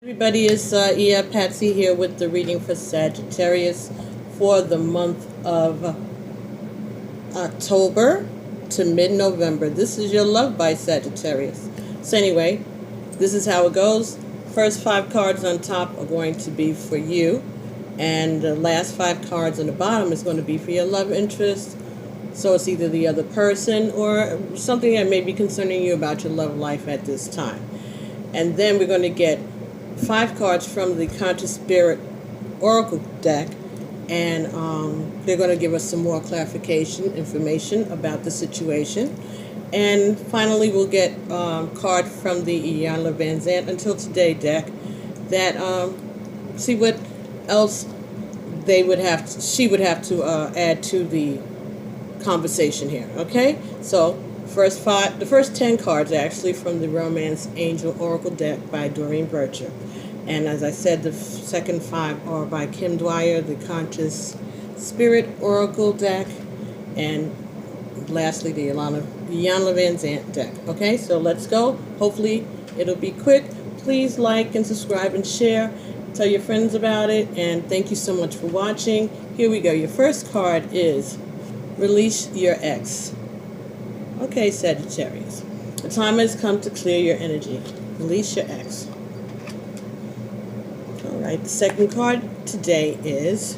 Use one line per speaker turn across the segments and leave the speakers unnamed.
Everybody, is Patsy here with the reading for Sagittarius for the month of October to mid-November. This is your love by Sagittarius. So anyway, this is how it goes. First 5 cards on top are going to be for you, and the last 5 cards on the bottom is going to be for your love interest. So it's either the other person or something that may be concerning you about your love life at this time. And then we're going to get 5 cards from the Conscious Spirit Oracle deck, and they're going to give us some more clarification information about the situation. And finally, we'll get a card from the Iyanla Vanzant Until Today deck that see what else she would have to add to the conversation here. Okay, so the first 10 cards are actually from the Romance Angel Oracle deck by Doreen. And as I said, the second 5 are by Kim Dreyer, the Conscious Spirit Oracle deck, and lastly the Iyanla Vanzant deck. Okay, so let's go. Hopefully it'll be quick. Please like and subscribe and share. Tell your friends about it, and thank you so much for watching. Here we go. Your first card is Release Your Ex. Okay, Sagittarius, the time has come to clear your energy. Release your ex. Alright, the second card today is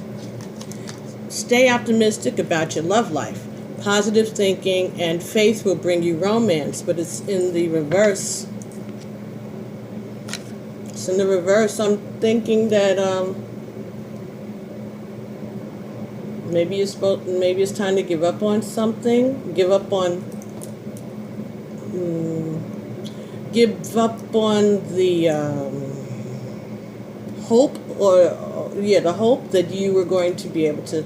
Stay optimistic about your love life. Positive thinking and faith will bring you romance, but it's in the reverse. It's in the reverse. I'm thinking that maybe it's time to give up on something. Give up on the hope, the hope that you were going to be able to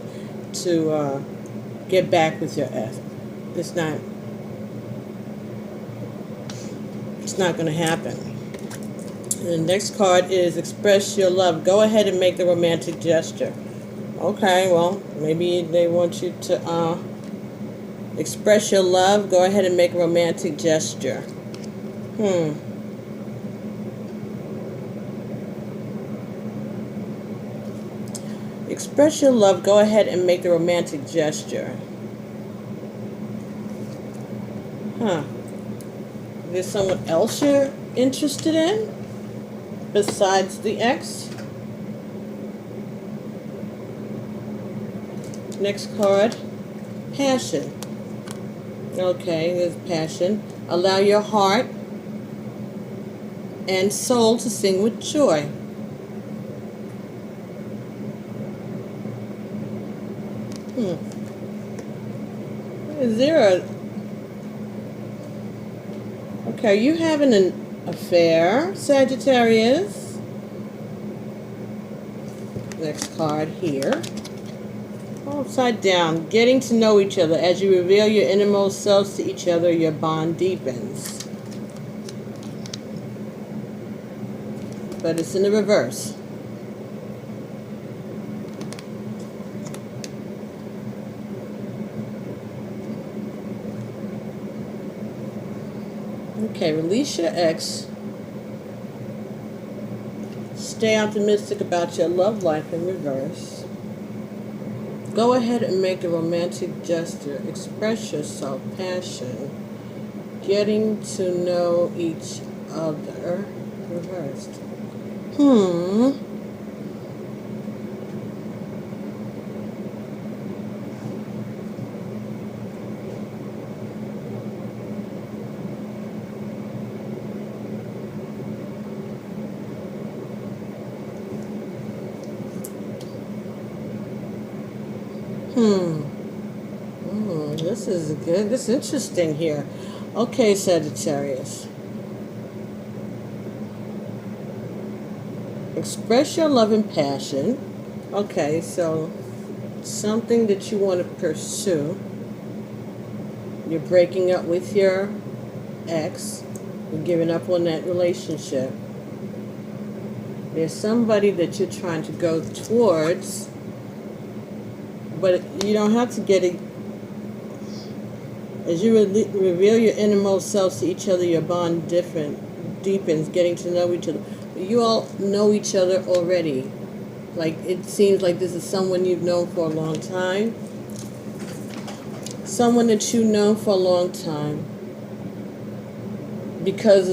get back with your ex. It's not going to happen. And the next card is Express Your Love. Go ahead and make the romantic gesture. Okay, well, maybe they want you to express your love. Go ahead and make a romantic gesture. Express your love. Go ahead and make the romantic gesture. Is there someone else you're interested in besides the ex? Next card, Passion. Okay, there's passion. Allow your heart and soul to sing with joy. Is there okay, are you having an affair, Sagittarius? Next card here. Upside down, getting to know each other. As you reveal your innermost selves to each other, your bond deepens. But it's in the reverse. Okay, release your ex. Stay optimistic about your love life in reverse. Go ahead and make a romantic gesture. Express yourself. Passion. Getting to know each other. Reversed. This is good. This is interesting here. Okay, Sagittarius. Express your love and passion. Okay, so something that you want to pursue. You're breaking up with your ex. You're giving up on that relationship. There's somebody that you're trying to go towards, but you don't have to get it. As you reveal your innermost selves to each other, your bond deepens, getting to know each other. you all know each other already. Like, it seems like this is someone you've known for a long time. Someone that you've known for a long time. Because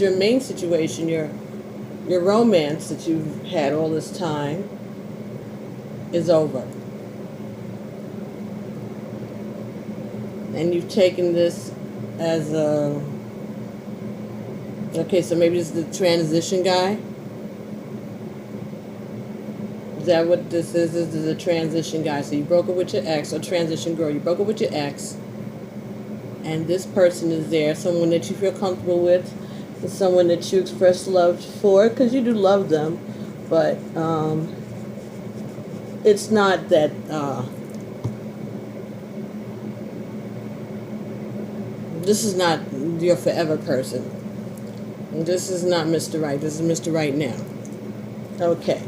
your main situation, your romance that you've had all this time is over. And you've taken this as a... Okay, so maybe this is the transition guy. Is that what this is? This is a transition guy. So you broke up with your ex, or transition girl. You broke up with your ex. And this person is there, someone that you feel comfortable with, and someone that you express love for, because you do love them. But it's not that... this is not your forever person. This is not Mr. Right. This is Mr. Right now. Okay.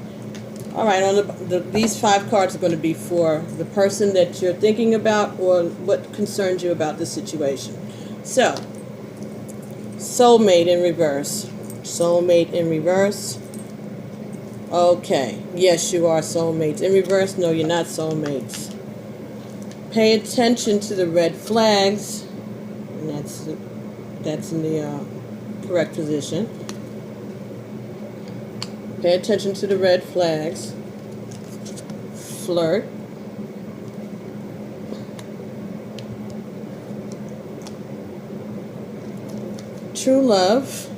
All right. On these 5 cards are going to be for the person that you're thinking about, or what concerns you about this situation. So, soulmate in reverse. Soulmate in reverse. Okay. Yes, you are soulmates. In reverse, no, you're not soulmates. Pay attention to the red flags. And that's in the correct position. Pay attention to the red flags. Flirt. True love.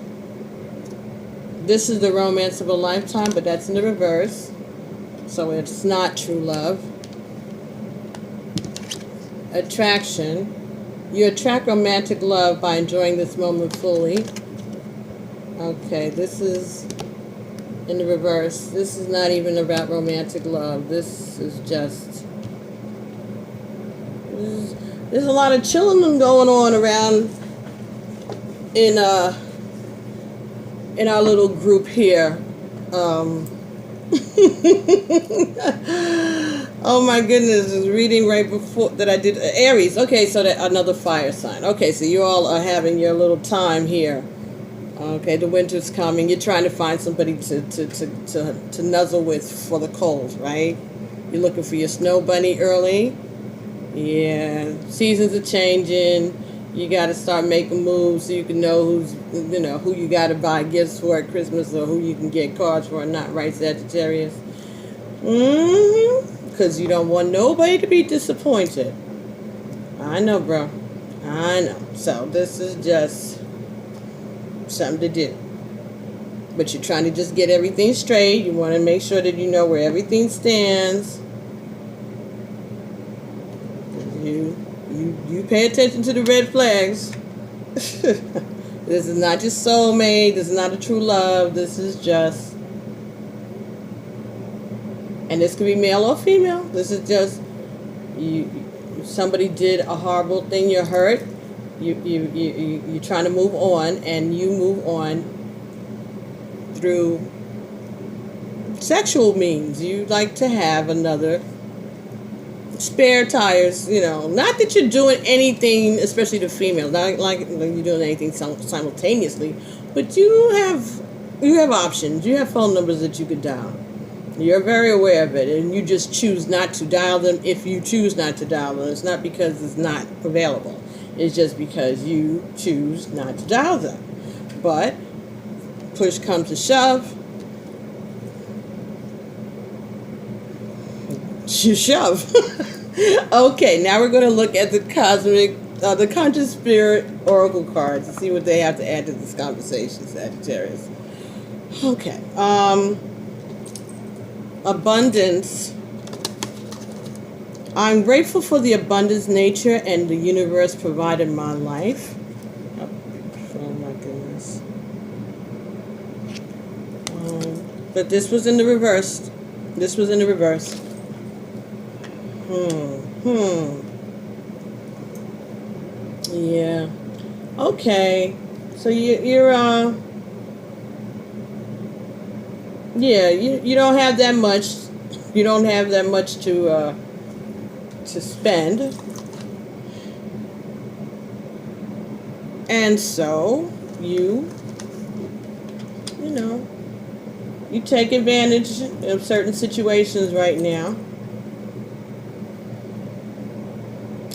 This is the romance of a lifetime, but that's in the reverse. So it's not true love. Attraction. You attract romantic love by enjoying this moment fully. Okay, this is in the reverse. This is not even about romantic love. This is just... There's a lot of chilling going on around in our little group here. Oh my goodness, I was reading right before that I did Aries. Okay, so that another fire sign. Okay, so you all are having your little time here. Okay, the winter's coming. You're trying to find somebody to nuzzle with for the cold, right? You're looking for your snow bunny early. Yeah, seasons are changing. You got to start making moves so you can know who you got to buy gifts for at Christmas, or who you can get cards for, not right, Sagittarius. Because you don't want nobody to be disappointed. I know, bro. I know. So this is just something to do. But you're trying to just get everything straight. You want to make sure that you know where everything stands. You pay attention to the red flags. This is not just soulmate. This is not a true love. This is just... And this could be male or female. This is just... somebody did a horrible thing. You're hurt. You're trying to move on. And you move on through sexual means. You like to have another... spare tires, not that you're doing anything, especially the female, not like you're doing anything simultaneously, but you have options. You have phone numbers that you could dial. You're very aware of it, and you just choose not to dial them. If you choose not to dial them, it's not because it's not available. It's just because you choose not to dial them. But push comes to shove, you shove. Okay, now we're going to look at the cosmic, the conscious spirit oracle cards and see what they have to add to this conversation, Sagittarius. Okay. Abundance. I'm grateful for the abundance nature and the universe provided my life. Oh my goodness. But this was in the reverse. This was in the reverse. Yeah. Okay. So you're yeah, you don't have that much. You don't have that much to spend. And so you know, you take advantage of certain situations right now.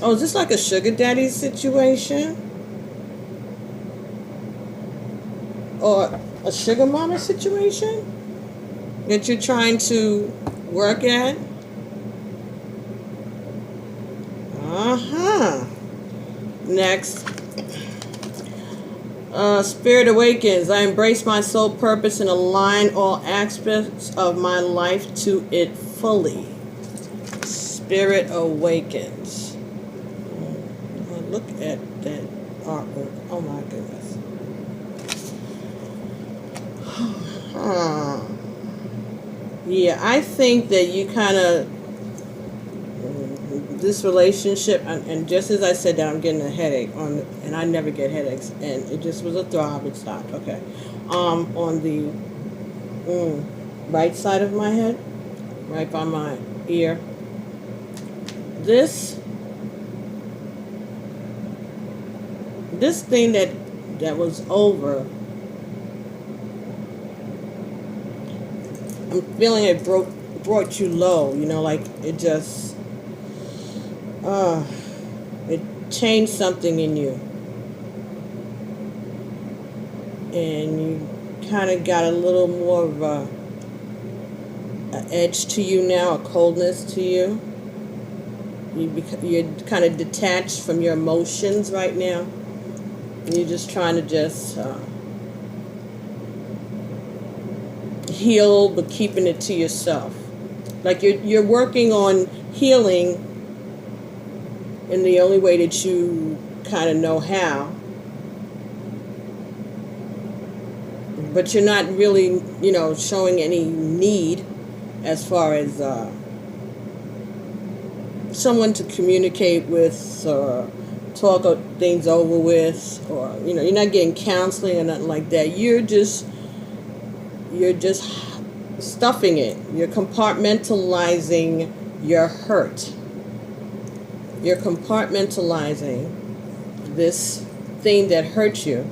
Oh, is this like a sugar daddy situation? Or a sugar mama situation that you're trying to work at? Next. Spirit awakens. I embrace my soul purpose and align all aspects of my life to it fully. Spirit awakens. Look at that artwork. Oh my goodness. Yeah, I think that you kind of, this relationship, and just as I said that, I'm getting a headache and I never get headaches, and it just was a throb. It stopped. Okay, on the right side of my head, right by my ear. This thing that was over. I'm feeling it brought you low. You know, like it just. It changed something in you, and you kind of got a little more of an edge to you now, a coldness to you. You're kind of detached from your emotions right now, and you're just trying to just heal, but keeping it to yourself. Like you're working on healing in the only way that you kind of know how. But you're not really, you know, showing any need as far as someone to communicate with or talk things over with, or, you know, you're not getting counseling or nothing like that. You're just stuffing it. You're compartmentalizing your hurt. You're compartmentalizing this thing that hurt you.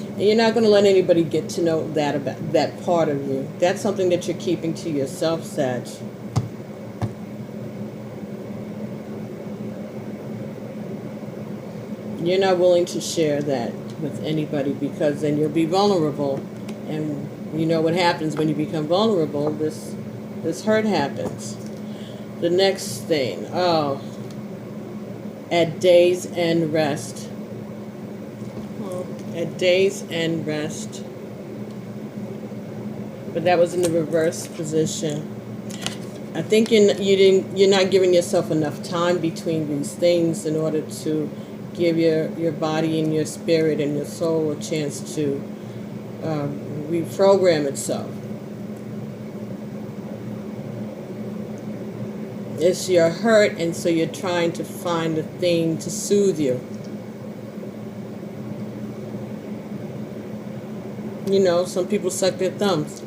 And you're not going to let anybody get to know that about that part of you. That's something that you're keeping to yourself, Sag. You're not willing to share that with anybody, because then you'll be vulnerable. And you know what happens when you become vulnerable. This hurt happens. The next thing, at days and rest. At days and rest. But that was in the reverse position. I think you're not giving yourself enough time between these things in order to give your body and your spirit and your soul a chance to reprogram itself. It's your hurt, and so you're trying to find a thing to soothe you. You know, some people suck their thumbs.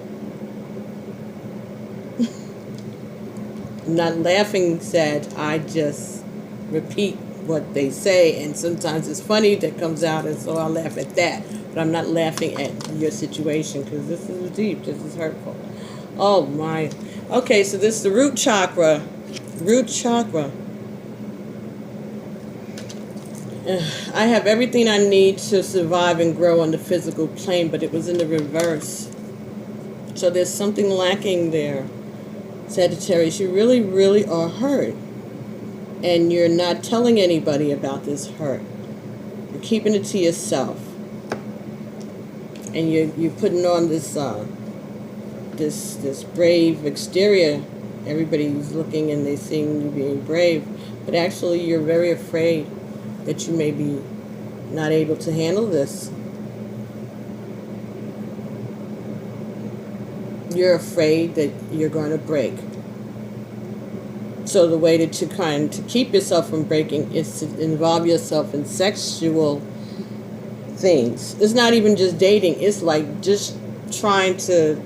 I'm not laughing, Sag. I just repeat what they say, and sometimes it's funny that comes out, and so I'll laugh at that. But I'm not laughing at your situation, because this is deep. This is hurtful. Oh, my. Okay, so this is the root chakra. Root chakra. I have everything I need to survive and grow on the physical plane, but it was in the reverse. So there's something lacking there, Sagittarius. You really, really are hurt. And you're not telling anybody about this hurt. You're keeping it to yourself. And you're putting on this this brave exterior. Everybody's looking and they're seeing you being brave, but actually you're very afraid that you may be not able to handle this. You're afraid that you're going to break. So the way that you're trying to keep yourself from breaking is to involve yourself in sexual things. It's not even just dating. It's like just trying to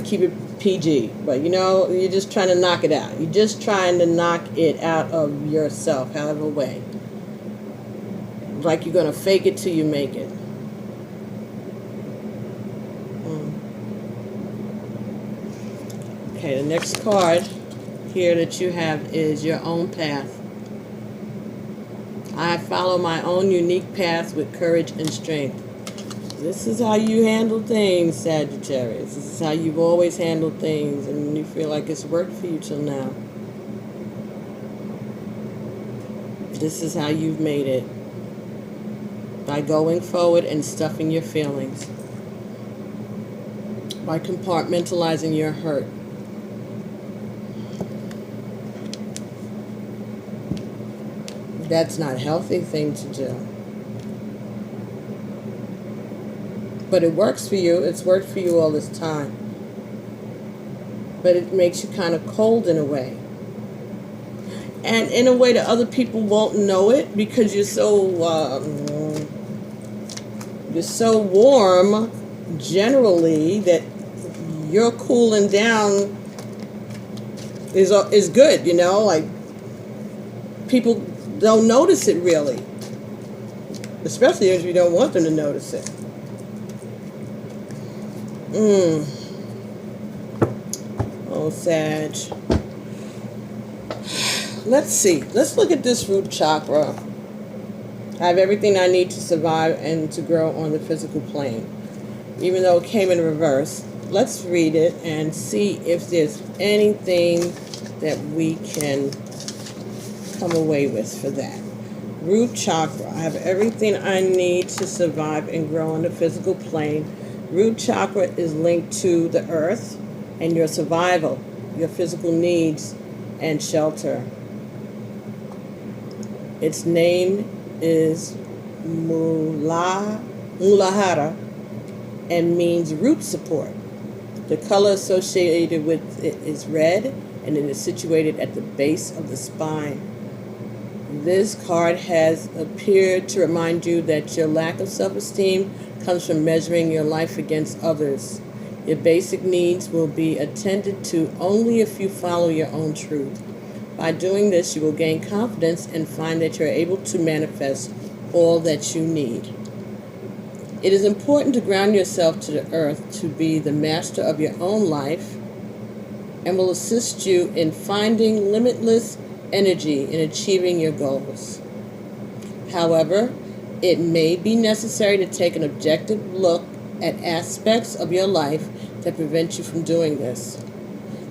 keep it PG, but you know, you're just trying to knock it out. You're just trying to knock it out of yourself, however way. Like you're going to fake it till you make it. Okay, the next card here that you have is your own path. I follow my own unique path with courage and strength. This is how you handle things, Sagittarius. This is how you've always handled things, and you feel like it's worked for you till now. This is how you've made it. By going forward and stuffing your feelings. By compartmentalizing your hurt. That's not a healthy thing to do. But it works for you. It's worked for you all this time. But it makes you kind of cold in a way. And in a way that other people won't know it because you're so warm generally that your cooling down is good, you know, like people don't notice it really, especially if you don't want them to notice it. Oh, Sag. Let's see. Let's look at this root chakra. I have everything I need to survive and to grow on the physical plane. Even though it came in reverse, let's read it and see if there's anything that we can come away with for that. Root chakra. I have everything I need to survive and grow on the physical plane. Root chakra is linked to the earth and your survival, your physical needs and shelter. Its name is Mulahara and means root support. The color associated with it is red, and it is situated at the base of the spine. This card has appeared to remind you that your lack of self-esteem comes from measuring your life against others. Your basic needs will be attended to only if you follow your own truth. By doing this, you will gain confidence and find that you're able to manifest all that you need. It is important to ground yourself to the earth to be the master of your own life and will assist you in finding limitless energy in achieving your goals. However, it may be necessary to take an objective look at aspects of your life that prevent you from doing this.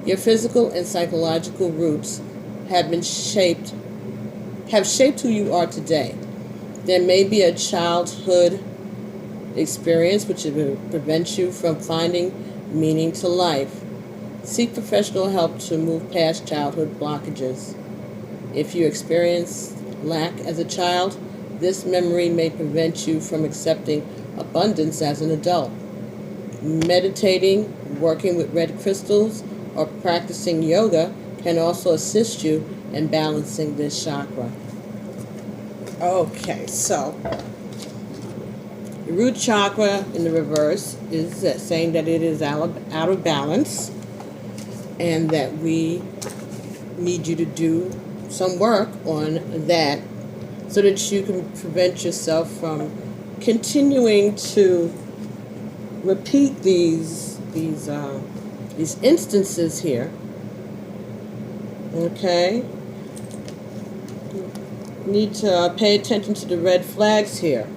Your physical and psychological roots have shaped who you are today. There may be a childhood experience which prevents you from finding meaning to life. Seek professional help to move past childhood blockages. If you experience lack as a child, this memory may prevent you from accepting abundance as an adult. Meditating, working with red crystals, or practicing yoga can also assist you in balancing this chakra. Okay, so the root chakra in the reverse is saying that it is out of balance and that we need you to do some work on that so that you can prevent yourself from continuing to repeat these instances here. Okay? You need to pay attention to the red flags here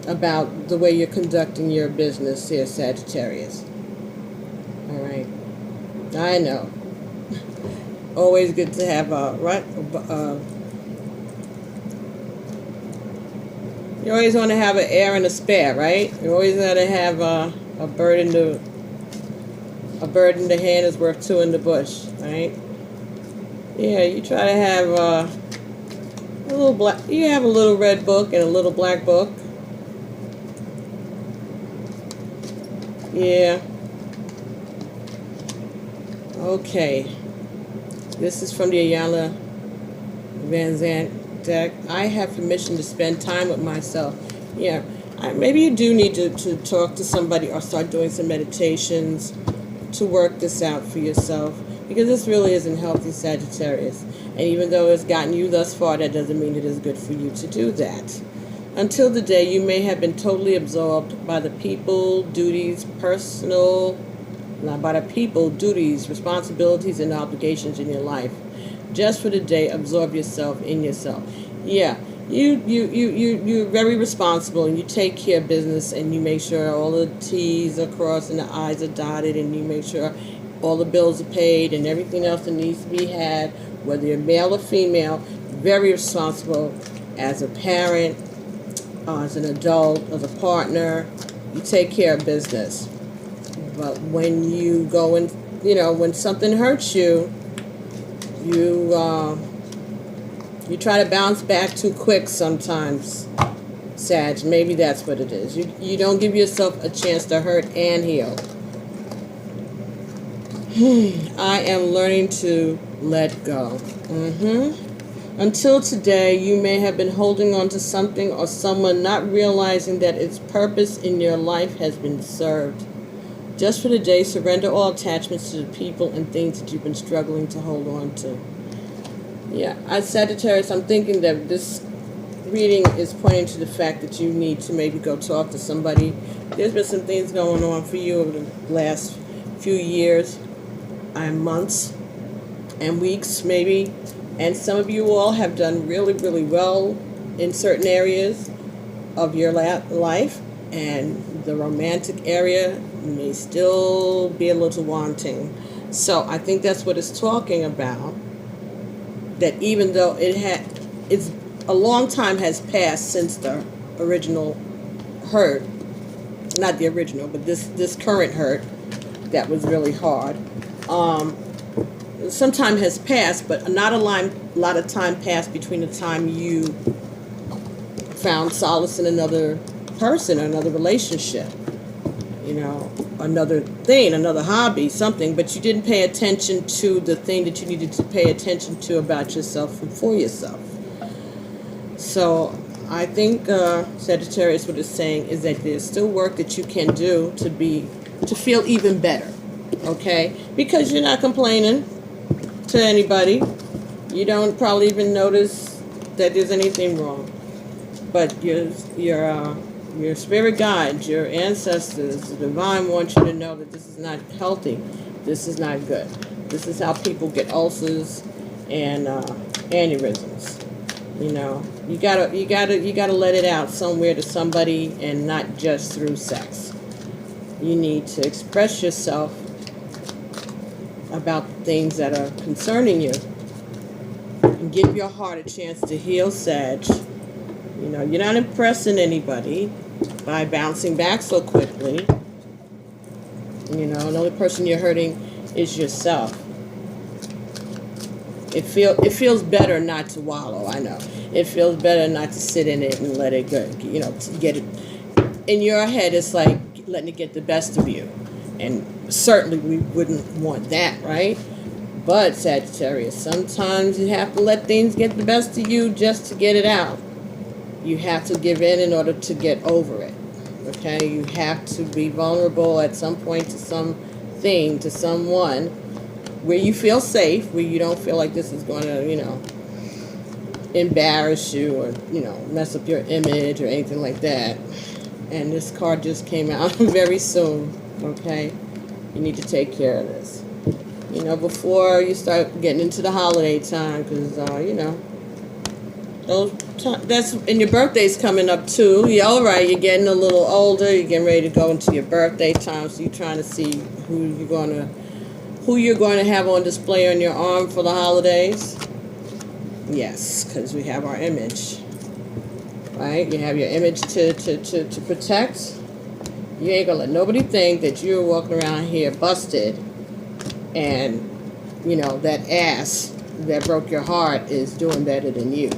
about the way you're conducting your business here, Sagittarius. All right. I know. Always good to have you always want to have an heir and a spare, right? You always got to have a bird in the hand is worth two in the bush, right? Yeah, you try to have a little black. You have a little red book and a little black book. Yeah. Okay. This is from the Iyanla Vanzant deck. I have permission to spend time with myself. Yeah. Maybe you do need to talk to somebody or start doing some meditations to work this out for yourself, because this really isn't healthy, Sagittarius. And even though it's gotten you thus far, that doesn't mean it is good for you to do that. Until the day you may have been totally absorbed by the people, duties, responsibilities, and obligations in your life. Just for the day, absorb yourself in yourself. Yeah, you're very responsible, and you take care of business, and you make sure all the T's are crossed and the I's are dotted, and you make sure all the bills are paid and everything else that needs to be had, whether you're male or female. Very responsible as a parent, as an adult, as a partner. You take care of business. But when you go and, when something hurts you, you try to bounce back too quick sometimes, Sag. Maybe that's what it is. You don't give yourself a chance to hurt and heal. I am learning to let go. Until today, you may have been holding on to something or someone, not realizing that its purpose in your life has been served. Just for the day, surrender all attachments to the people and things that you've been struggling to hold on to. Yeah, as Sagittarius, I'm thinking that this reading is pointing to the fact that you need to maybe go talk to somebody. There's been some things going on for you over the last few years and months and weeks maybe. And some of you all have done really, really well in certain areas of your life. And the romantic area may still be a little wanting. So I think that's what it's talking about. That even though it's a long time has passed since the original hurt, not the original, but this current hurt that was really hard. Some time has passed, but not a lot of time passed between the time you found solace in another person, or another relationship, another thing, another hobby, something, but you didn't pay attention to the thing that you needed to pay attention to about yourself and for yourself. So I think Sagittarius, what it's saying is that there's still work that you can do to feel even better, okay? Because you're not complaining to anybody. You don't probably even notice that there's anything wrong. But your spirit guides, your ancestors, the divine wants you to know that this is not healthy. This is not good. This is how people get ulcers and aneurysms. You gotta let it out somewhere to somebody, and not just through sex. You need to express yourself about the things that are concerning you, and give your heart a chance to heal, Sag. You're not impressing anybody by bouncing back so quickly. The only person you're hurting is yourself. It feels better not to wallow, I know. It feels better not to sit in it and let it go. To get it in your head, it's like letting it get the best of you. And certainly we wouldn't want that, right? But Sagittarius, sometimes you have to let things get the best of you just to get it out. You have to give in order to get over it. Okay? You have to be vulnerable at some point to something, to someone, where you feel safe, where you don't feel like this is going to, embarrass you or, mess up your image or anything like that. And this card just came out very soon. Okay? You need to take care of this. Before you start getting into the holiday time, because, that's, and your birthday's coming up too. Yeah, all right, you're getting a little older, you're getting ready to go into your birthday time, so you're trying to see who you're going to have on display on your arm for the holidays. Yes, because we have our image, right? You have your image to protect. You ain't gonna let nobody think that you're walking around here busted, and that ass that broke your heart is doing better than you.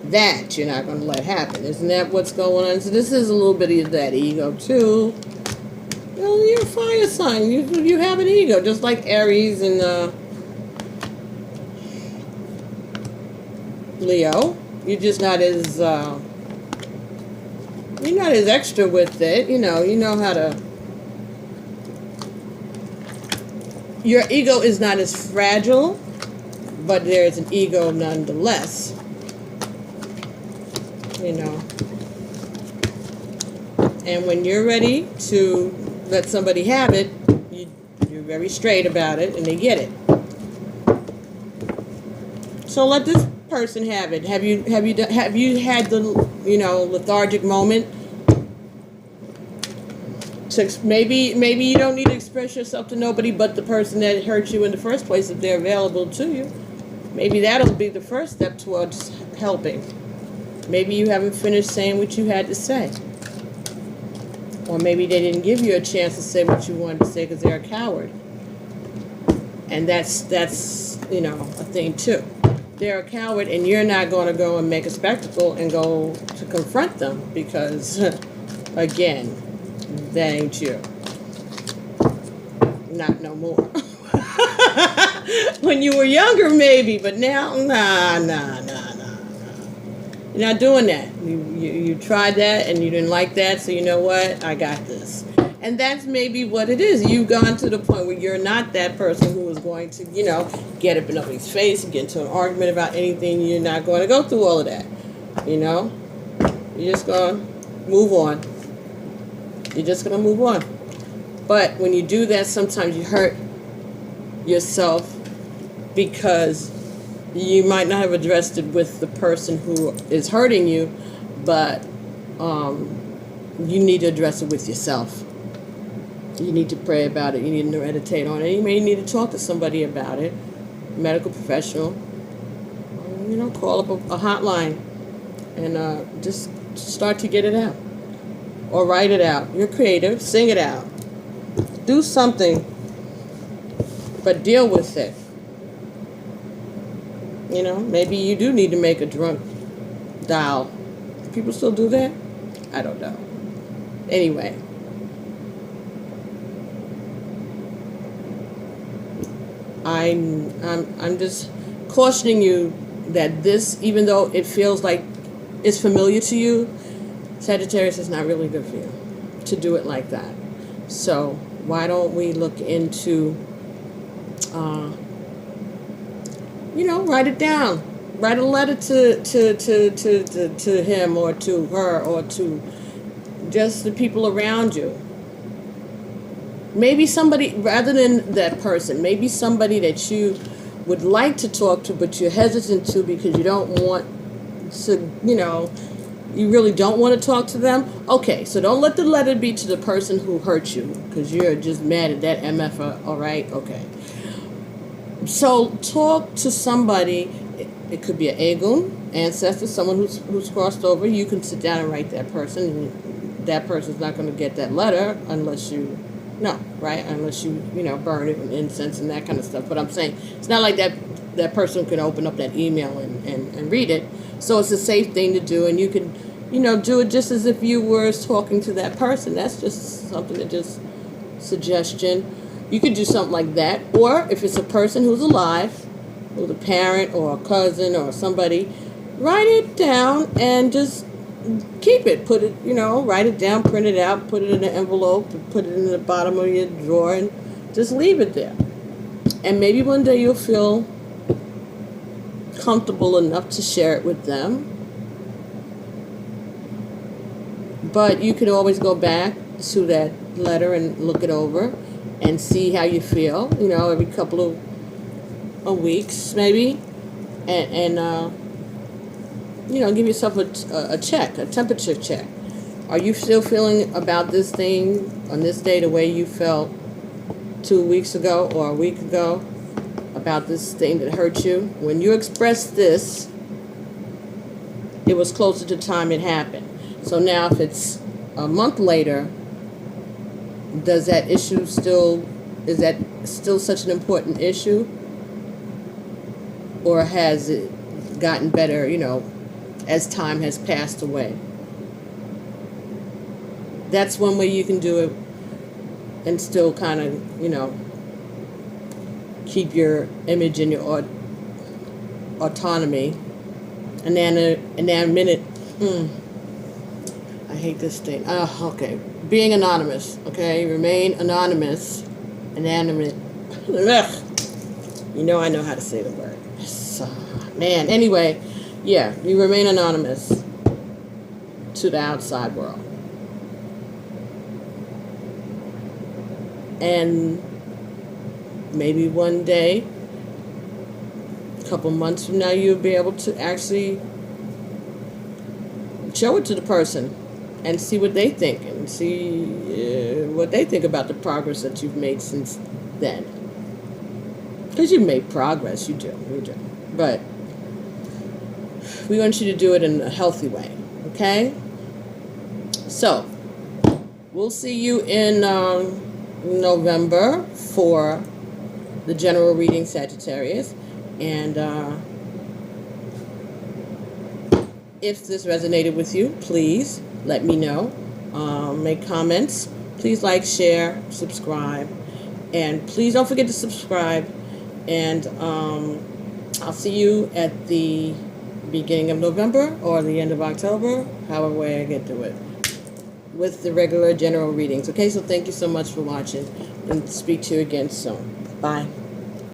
That you're not going to let happen. Isn't that what's going on? So this is a little bit of that ego too. You're a fire sign. You have an ego, just like Aries and Leo. You're just not as you're not as extra with it. You know how to your ego is not as fragile, but there is an ego nonetheless. You know. And when you're ready to let somebody have it, you're very straight about it, and they get it. So let this person have it. Have you had the lethargic moment? Maybe you don't need to express yourself to nobody but the person that hurt you in the first place if they're available to you. Maybe that'll be the first step towards helping. Maybe you haven't finished saying what you had to say. Or maybe they didn't give you a chance to say what you wanted to say because they're a coward. And that's a thing too. They're a coward, and you're not going to go and make a spectacle and go to confront them because, again, that ain't you. Not no more. When you were younger, maybe, but now, nah. You're not doing that. You tried that and you didn't like that, so you know what? I got this. And that's maybe what it is. You've gone to the point where you're not that person who is going to, get up in nobody's face and get into an argument about anything. You're not going to go through all of that. You're just going to move on. You're just going to move on. But when you do that, sometimes you hurt yourself because you might not have addressed it with the person who is hurting you, but you need to address it with yourself. You need to pray about it. You need to meditate on it. You may need to talk to somebody about it, a medical professional. Call up a hotline and just start to get it out. Or write it out. You're creative. Sing it out. Do something, but deal with it. Maybe you do need to make a drunk dial. Do people still do that? I don't know. Anyway. I'm just cautioning you that this, even though it feels like it's familiar to you, Sagittarius is not really good for you to do it like that. So why don't we look into write it down. Write a letter to him or to her or to just the people around you. Maybe somebody, rather than that person, maybe somebody that you would like to talk to, but you're hesitant to because you don't want to, you really don't want to talk to them. Okay, so don't let the letter be to the person who hurt you because you're just mad at that MFer, all right? Okay. So talk to somebody. It could be an Egun, ancestor, someone who's crossed over. You can sit down and write that person. And that person's not going to get that letter unless you, unless you, burn it with incense and that kind of stuff. But I'm saying it's not like that person can open up that email and read it. So it's a safe thing to do, and you can, do it just as if you were talking to that person. That's just something that just suggestion. You could do something like that. Or if it's a person who's alive, who's a parent or a cousin or somebody, write it down and just keep it. Put it, write it down, print it out, put it in an envelope, put it in the bottom of your drawer, and just leave it there. And maybe one day you'll feel comfortable enough to share it with them. But you can always go back to that letter and look it over and see how you feel, every couple of weeks maybe, and give yourself a check, a temperature check. Are you still feeling about this thing on this day the way you felt 2 weeks ago or a week ago about this thing that hurt you? When you expressed this, it was closer to time it happened. So now if it's a month later, is that still such an important issue? Or has it gotten better, as time has passed away? That's one way you can do it and still kind of, keep your image and your autonomy. And then a minute, I hate this thing. Okay. Being anonymous, okay? Remain anonymous, inanimate, Ugh. You know I know how to say the word. So, man, anyway, yeah, you remain anonymous to the outside world. And maybe one day, a couple months from now, you'll be able to actually show it to the person and see what they think and see what they think about the progress that you've made since then. Because you've made progress, you do. But we want you to do it in a healthy way, okay? So, we'll see you in November for the general reading, Sagittarius. And if this resonated with you, please let me know. Make comments. Please like, share, subscribe. And please don't forget to subscribe. And I'll see you at the beginning of November or the end of October, however way I get to it, with the regular general readings. Okay, so thank you so much for watching, and speak to you again soon. Bye.